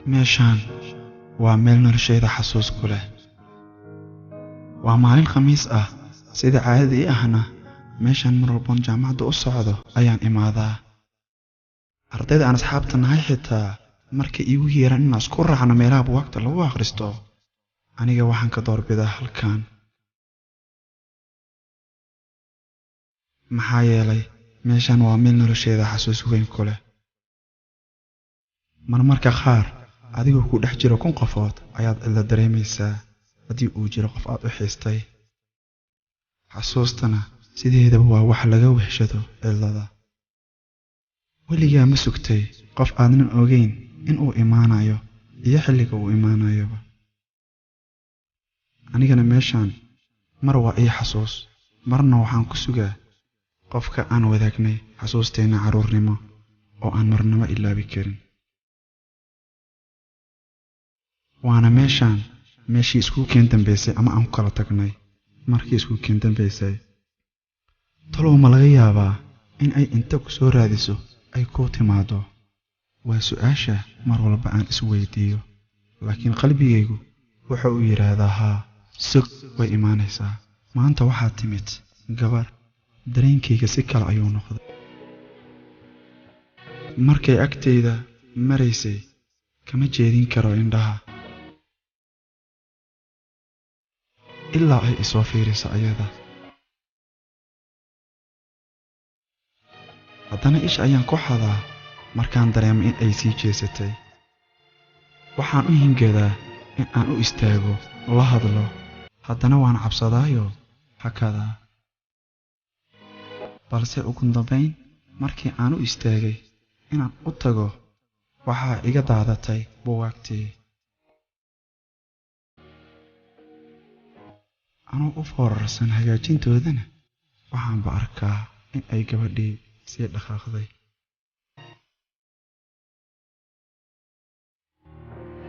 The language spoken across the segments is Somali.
meeshaan waa meel noloshayda xasuus ku leh. waa maalin khamiis ah, sida caadadii ahna meeshaan mar walboon jaamacadda u socdo ayaan imaadaa. ardayda aan asxaabta nahay xitaa markay iigu yeeraan inaan isku raacno meelaha buugaagta lagu akhristo, aniga waxaan ka doorbidaa halkan. maxaa yeelay meeshaan waa meel noloshayda xasuus weyn ku leh. marmarka qaar adigoo ku dhex jiro 1,000 qofood ayaad cidla dareemaysaa haddii uu jiro qof aad u xiistay. xasuustana sideedaba waa wax laga weheshado cidlada. weligaa ma sugtay qof aadnan ogeyn inuu imaanayo iyo xilliga uu imaanayoba. anigana meeshaan mar waa ii xasuus, marna waxaan ku sugaa qofka aan wadaagnay xasuusteenna carruurnimo oo aan marnaba ilaabi karin. waana meeshii iskuulkeen dambaysay ama aan ku kala tagnay markii iskuulkeen dambaysay. talow ma laga yaabaa in ay inta ku soo raadiso ay kuu timaado? waa su'aasha mar walba aan isweydiiyo, laakiin qalbigaygu wuxa uu yidhaahdaa haa, sug way imaanaysaa. maanta waxaad timid gabar, dareenkayga si kale ayuu noqday. markay agtayda maraysay kama jeedin karo indhaha ilaa ay isoo fiiriso ayada. haddana isha ayaan ku xadaa markaan dareemo in ay sii jeesatay. waxaan u hingadaa in aan u istaago, la hadlo, haddana waan cabsadaayo hakadaa. balse ugu dambayn markii aan u istaagay inaan u tago, waxaa iga daadatay buugaagtii. anoo u foorarsan hagaajintoodana waxaanba arkaa in ay gabadhii sii dhaqaaqday.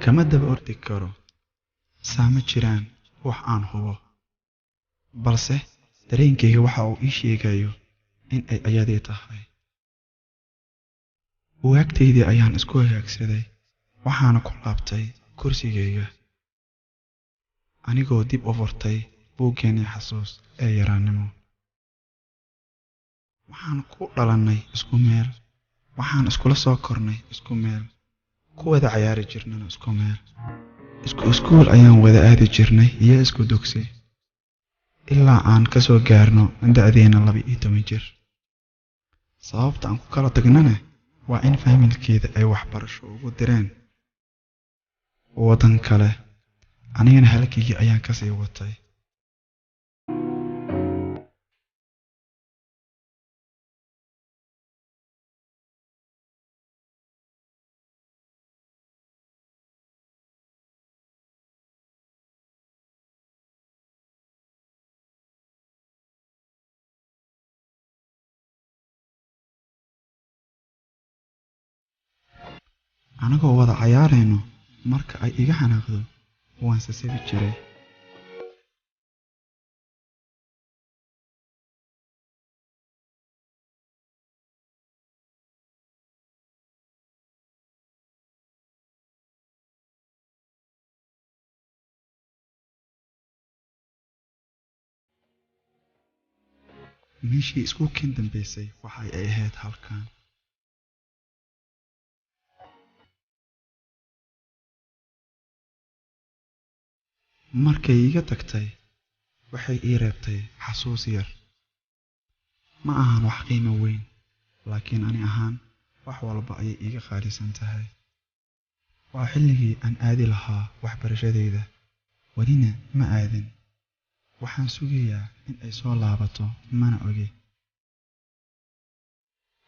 kama daba ordi karo, saama jiraan wax aan hubo, balse dareenkayga waxa uu ii sheegayo in ay ayadii tahay. buugaagtaydii ayaan isku hagaagsaday, waxaana ku laabtay kursigayga anigoo dib u furtay buuggeenii xasuus ee yaraannimo. waxaan ku dhalannay isku meel, waxaan iskula soo kornay isku meel, ku wada cayaari jirnana isku meel, isku iskuul ayaan wada aadi jirnay iyo isku dugsi, ilaa aan ka soo gaarno da'deena 12 jir. sababta aan ku kala tagnana waa in faamilkeeda ay waxbarasho ugu direen waddan kale, anigana halkaygii ayaan ka sii watay. anagoo wada cayaarayno marka ay iga xanaaqdo waan sasabi jiray. meeshii iskuulkeen dambaysay waxay ay ahayd halkan. markay iga tagtay waxay ii reebtay xasuus yar. ma ahan wax qiimo weyn, laakiin ani ahaan wax walba ayay iiga qaalisan tahay. waa xilligii aan aadi lahaa waxbarashadayda, welina ma aadin. waxaan sugayaa in ay soo laabato, mana ogi.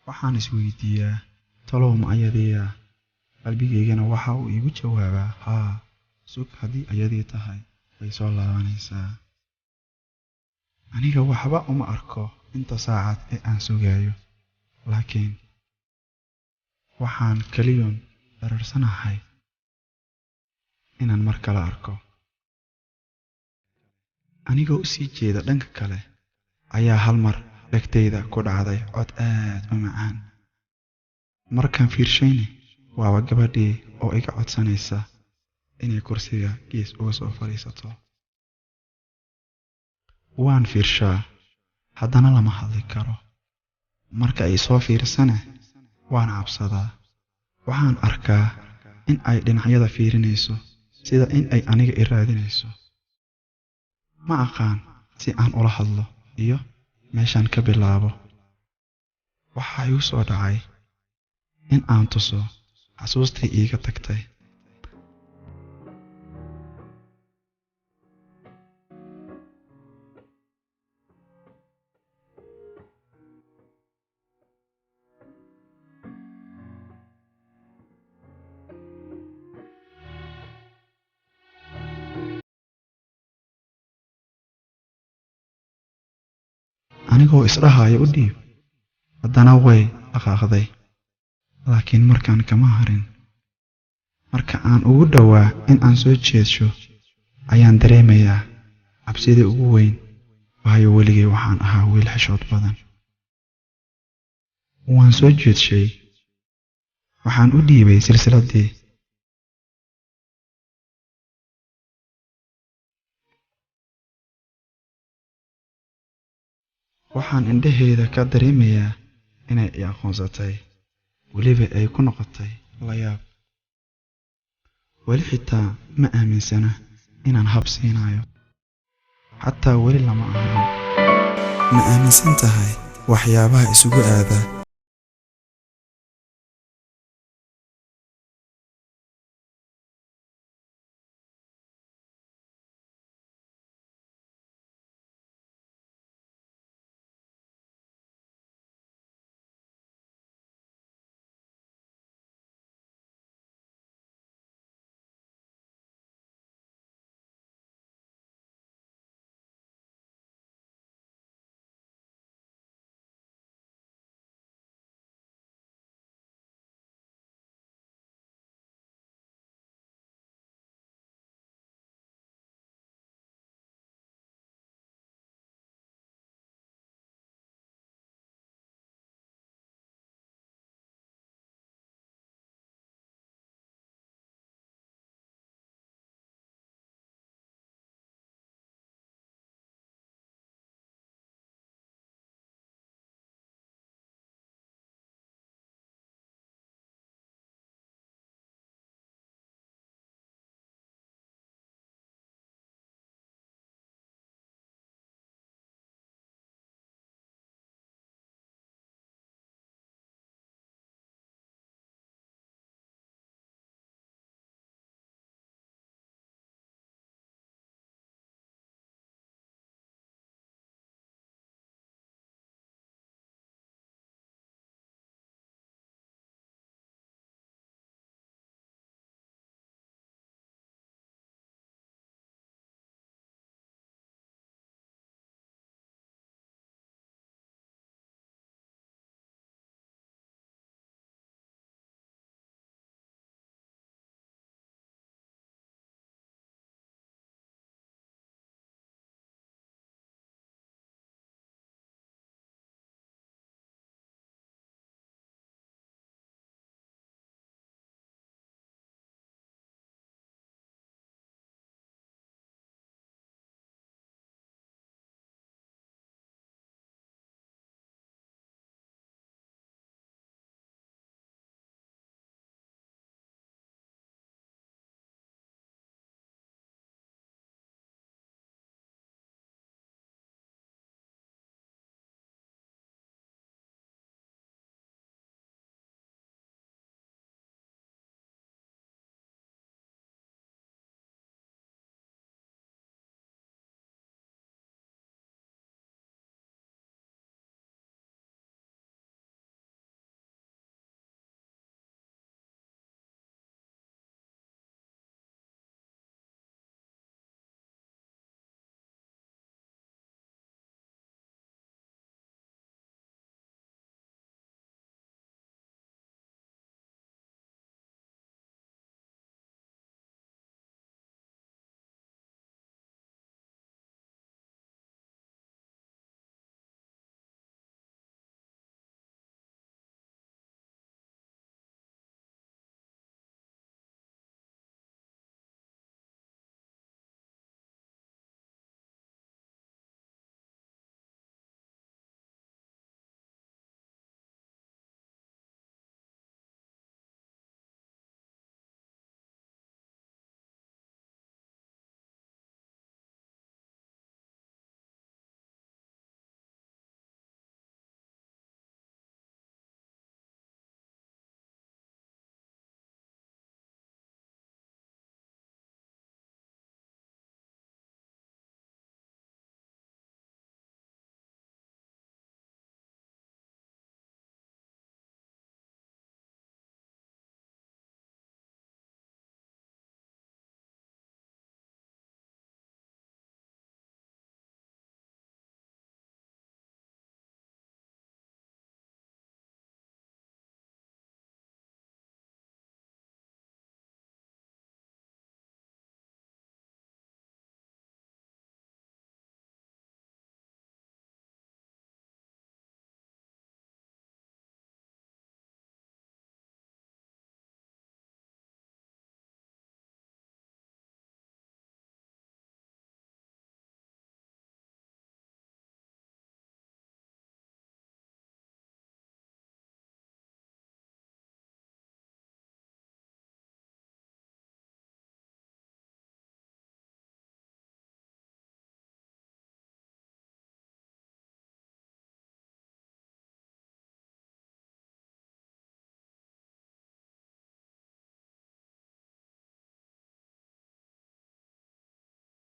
waxaan isweydiiyaa talow ma ayadiiya? qalbigaygana waxa uu iigu jawaabaa haa, sug haddii ayadii tahay way soo laabanaysaa. aniga waxba uma arko inta saacad ee aan sugayo, laakiin waxaan kaliyoon dararsanahay inaan mar kale arko. anigoo u sii jeeda dhanka kale ayaa hal mar dhegtayda ku dhacday cod aad u macaan. markaan fiirshayna waaba gabadhii oo iga codsanaysa inay kursiga gees uga soo fadhiisato. Waan fiirshaa, haddana lama hadli karo. Marka ay soo fiirsana, waan cabsadaa. Waxaan arkaa in ay dhinacyada fiirinayso, sida in ay aniga i raadinayso. Ma aqaan si aan ula hadlo iyo meeshaan ka bilaabo. Waxaa igu soo dhacay in aan tuso xasuustii iiga tagtay. Anigoo isdhahaya u dhiib, haddana way dhaqaaqday. Laakiin markaan kama harin. Marka aan ugu dhowaa in aan soo jeedsho, ayaan dareemayaa cabsidii ugu weyn, waayo weligay waxaan ahaa wiil xishood badan. Waan soo jeedshay. Waxaan u dhiibay silsiladii. Waxaan indhaheeda ka dareemayaa inay i aqoonsatay, weliba ay ku noqotay la yaab. Weli xitaa ma aaminsana inaan habsiinayo. Xataa weli lama ahan. Ma aaminsan tahay waxyaabaha isugu aada